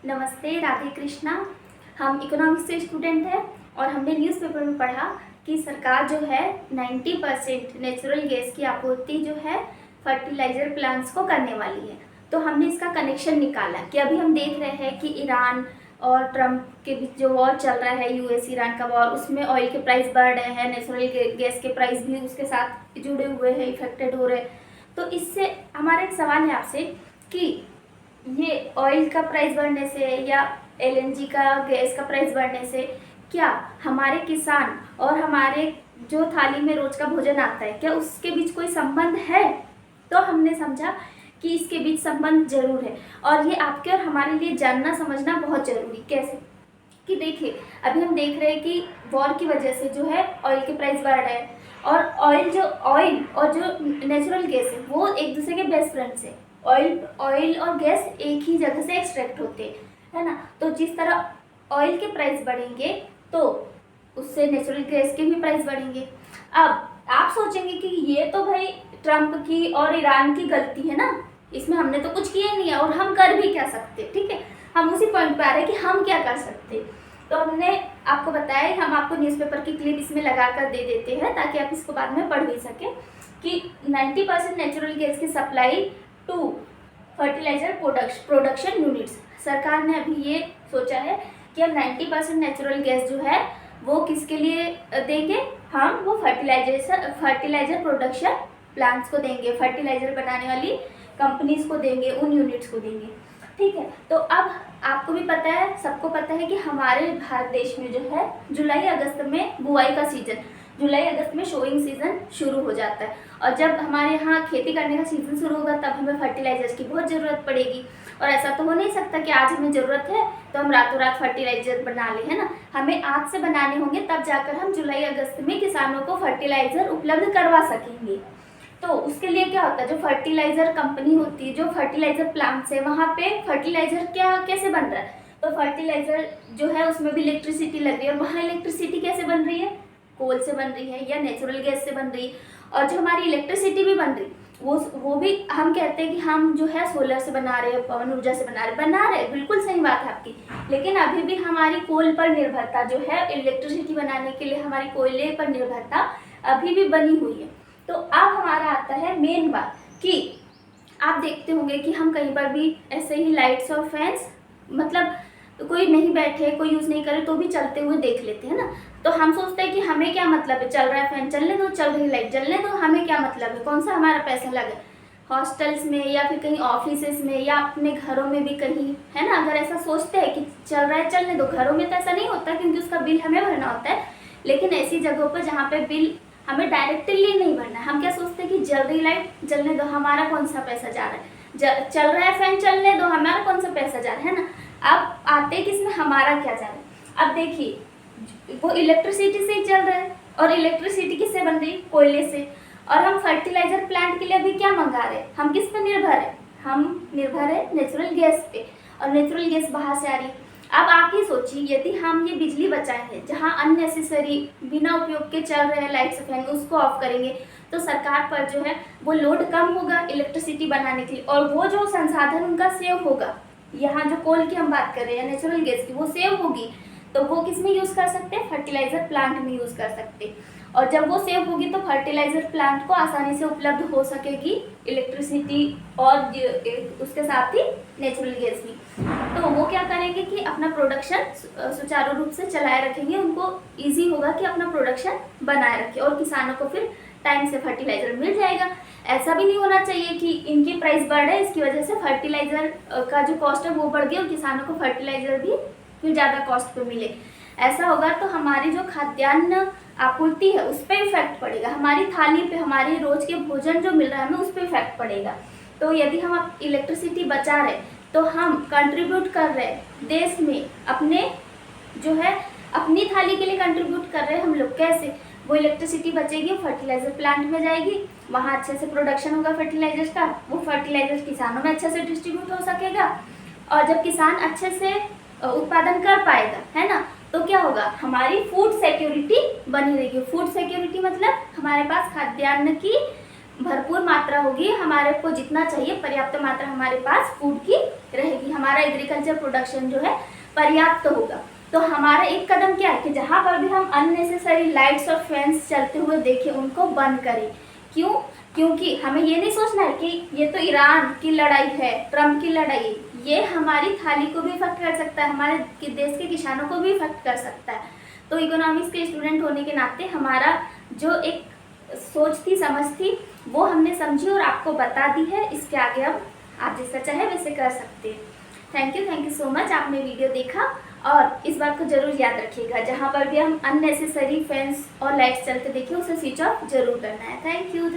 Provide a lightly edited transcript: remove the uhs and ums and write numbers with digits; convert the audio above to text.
नमस्ते, राधे कृष्णा। हम इकोनॉमिक्स से स्टूडेंट हैं और हमने न्यूज़पेपर में पढ़ा कि सरकार जो है 90% नेचुरल गैस की आपूर्ति जो है फर्टिलाइज़र प्लांट्स को करने वाली है। तो हमने इसका कनेक्शन निकाला कि अभी हम देख रहे हैं कि ईरान और ट्रम्प के बीच जो वॉर चल रहा है, यूएस ईरान का वॉर, उसमें ऑयल के प्राइस बढ़ रहे हैं, नेचुरल गैस के प्राइस भी उसके साथ जुड़े हुए हैं, इफेक्टेड हो रहे हैं। तो इससे हमारा एक सवाल है आपसे कि ये ऑयल का प्राइस बढ़ने से या एलएनजी का गैस का प्राइस बढ़ने से क्या हमारे किसान और हमारे जो थाली में रोज का भोजन आता है, क्या उसके बीच कोई संबंध है? तो हमने समझा कि इसके बीच संबंध जरूर है और ये आपके और हमारे लिए जानना समझना बहुत जरूरी। कैसे? कि देखिए, अभी हम देख रहे हैं कि वॉर की वजह से जो है ऑयल के प्राइस बढ़ रहे हैं और ऑयल और जो नेचुरल गैस है वो एक दूसरे के बेस्ट फ्रेंड्स है। ऑयल और गैस एक ही जगह से एक्सट्रैक्ट होते हैं, है ना। तो जिस तरह ऑयल के प्राइस बढ़ेंगे तो उससे नेचुरल गैस के भी प्राइस बढ़ेंगे। अब आप सोचेंगे कि ये तो भाई ट्रम्प की और ईरान की गलती है ना, इसमें हमने तो कुछ किया नहीं है और हम कर भी क्या सकते। ठीक है, हम उसी पॉइंट पे आ रहे हैं कि हम क्या कर सकते। तो हमने आपको बताया, हम आपको न्यूज़पेपर की क्लिप इसमें लगा कर दे देते हैं ताकि आप इसको बाद में पढ़ भी सकें कि 90% नेचुरल गैस की supply to fertilizer production units. सरकार ने अभी ये सोचा है कि हम 90% नेचुरल गैस जो है वो किसके लिए देंगे, हम वो फर्टिलाइजर प्रोडक्शन प्लांट्स को देंगे, फर्टिलाइजर बनाने वाली कंपनीज को देंगे, उन यूनिट्स को देंगे। ठीक है, तो अब आपको भी पता है, सबको पता है कि हमारे भारत देश में जो है जुलाई अगस्त में बुआई का सीजन, जुलाई अगस्त में शोइंग सीजन शुरू हो जाता है और जब हमारे यहाँ खेती करने का सीजन शुरू होगा तब हमें फर्टिलाइजर्स की बहुत ज़रूरत पड़ेगी। और ऐसा तो हो नहीं सकता कि आज हमें ज़रूरत है तो हम रातों रात फर्टिलाइजर बना लें, है ना। हमें आज से बनाने होंगे तब जाकर हम जुलाई अगस्त में किसानों को फर्टिलाइजर उपलब्ध करवा सकेंगे। तो उसके लिए क्या होता है, जो फर्टिलाइजर कंपनी होती है, जो फर्टिलाइजर प्लांट्स है, वहाँ पे फर्टिलाइजर कैसे बन रहा है, तो फर्टिलाइजर जो है उसमें भी इलेक्ट्रिसिटी लग रही है और वहाँ इलेक्ट्रिसिटी कैसे बन रही है, कोल से बन रही है या नेचुरल गैस से बन रही है। और जो हमारी इलेक्ट्रिसिटी भी बन रही वो भी हम कहते हैं कि हम जो है सोलर से बना रहे हैं, पवन ऊर्जा से बना रहे हैं, बिल्कुल सही बात है आपकी। लेकिन अभी भी हमारी कोल पर निर्भरता जो है, इलेक्ट्रिसिटी बनाने के लिए हमारी कोयले पर निर्भरता अभी भी बनी हुई है। तो अब हमारा आता है मेन बात कि आप देखते होंगे कि हम कहीं पर भी ऐसे ही लाइट्स और फैंस, मतलब कोई नहीं बैठे, कोई यूज़ नहीं करे तो भी चलते हुए देख लेते हैं ना। तो हम सोचते हैं कि हमें क्या मतलब है, चल रहा है फैन चलने दो, चल रही लाइट जलने दो, हमें क्या मतलब है, कौन सा हमारा पैसा लगे। हॉस्टल्स में या फिर कहीं ऑफिसेस में या अपने घरों में भी कहीं, है ना, अगर ऐसा सोचते हैं कि चल रहा है चलने दो। घरों में तो ऐसा नहीं होता क्योंकि उसका बिल हमें भरना होता है, लेकिन ऐसी जगहों पर जहाँ पे बिल हमें डायरेक्टली नहीं भरना है, हम क्या सोचते हैं कि जल रही लाइट जलने दो, हमारा कौन सा पैसा जा रहा है, चल रहा है फैन चलने दो, हमारा कौन सा पैसा जा रहा है ना। अब आते हैं कि इसमें हमारा क्या जा रहा है। अब देखिए, वो इलेक्ट्रिसिटी से ही चल रहा है और इलेक्ट्रिसिटी किससे बन रही, कोयले से। और हम फर्टिलाइजर प्लांट के लिए अभी क्या मंगा रहे हैं, हम किस पर निर्भर है, हम निर्भर है नेचुरल गैस पे और नेचुरल गैस बाहर से आ रही है। अब आप ही सोचिए, यदि हम ये बिजली बचाए हैं, जहाँ अननेसेसरी बिना उपयोग के चल रहे हैं लाइट्स फैन, उसको ऑफ करेंगे तो सरकार पर जो है वो लोड कम होगा इलेक्ट्रिसिटी बनाने के लिए और वो जो संसाधन उनका सेव होगा, यहाँ जो कोल की हम बात कर रहे हैं नेचुरल गैस की, वो सेव होगी तो वो किस में यूज़ कर सकते हैं, फर्टिलाइजर प्लांट में यूज़ कर सकते हैं। और जब वो सेव होगी तो फर्टिलाइजर प्लांट को आसानी से उपलब्ध हो सकेगी इलेक्ट्रिसिटी और उसके साथ ही नेचुरल गैस भी। तो वो क्या करेंगे कि अपना प्रोडक्शन सुचारू रूप से चलाए रखेंगे, उनको ईजी होगा कि अपना प्रोडक्शन बनाए रखें और किसानों को फिर टाइम से फर्टिलाइजर मिल जाएगा। ऐसा भी नहीं होना चाहिए कि इनकी प्राइस बढ़ है, इसकी वजह से फर्टिलाइजर का जो कॉस्ट है वो बढ़ गया और किसानों को फर्टिलाइजर भी फिर ज़्यादा कॉस्ट पे मिले। ऐसा होगा तो हमारी जो खाद्यान्न आपूर्ति है उस पर इफेक्ट पड़ेगा, हमारी थाली पे, हमारी रोज के भोजन जो मिल रहा है हमें उस पर इफेक्ट पड़ेगा। तो यदि हम अब इलेक्ट्रिसिटी बचा रहे तो हम कंट्रीब्यूट कर रहे हैं देश में, अपने जो है अपनी थाली के लिए कंट्रीब्यूट कर रहे हैं हम लोग। कैसे, वो इलेक्ट्रिसिटी बचेगी, फर्टिलाइजर प्लांट में जाएगी, वहाँ अच्छे से प्रोडक्शन होगा फर्टिलाइजर्स का, वो फर्टिलाइजर किसानों में अच्छे से डिस्ट्रीब्यूट हो सकेगा और जब किसान अच्छे से उत्पादन कर पाएगा, है ना, तो क्या होगा, हमारी फूड सिक्योरिटी बनी रहेगी। फूड सिक्योरिटी मतलब हमारे पास खाद्यान्न की भरपूर मात्रा होगी, हमारे को जितना चाहिए पर्याप्त मात्रा हमारे पास फूड की रहेगी, हमारा एग्रीकल्चर प्रोडक्शन जो है पर्याप्त होगा। तो हमारा एक कदम क्या है कि जहाँ पर भी हम अननेसेसरी लाइट्स और फैंस चलते हुए देखें उनको बंद करें। क्यों? क्योंकि हमें ये नहीं सोचना है कि ये तो ईरान की लड़ाई है, ट्रम्प की लड़ाई, ये हमारी थाली को भी इफेक्ट कर सकता है, हमारे देश के किसानों को भी इफेक्ट कर सकता है। तो इकोनॉमिक्स के स्टूडेंट होने के नाते हमारा जो एक सोच थी, समझ थी, वो हमने समझी और आपको बता दी है। इसके आगे अब आप जैसा चाहे वैसे कर सकते हैं। थैंक यू सो मच, आपने वीडियो देखा। और इस बात को जरूर याद रखिएगा, जहाँ पर भी हम अननेसेसरी फैंस और लाइट्स चलते देखें उसे स्विच ऑफ जरूर करना है। Thank you.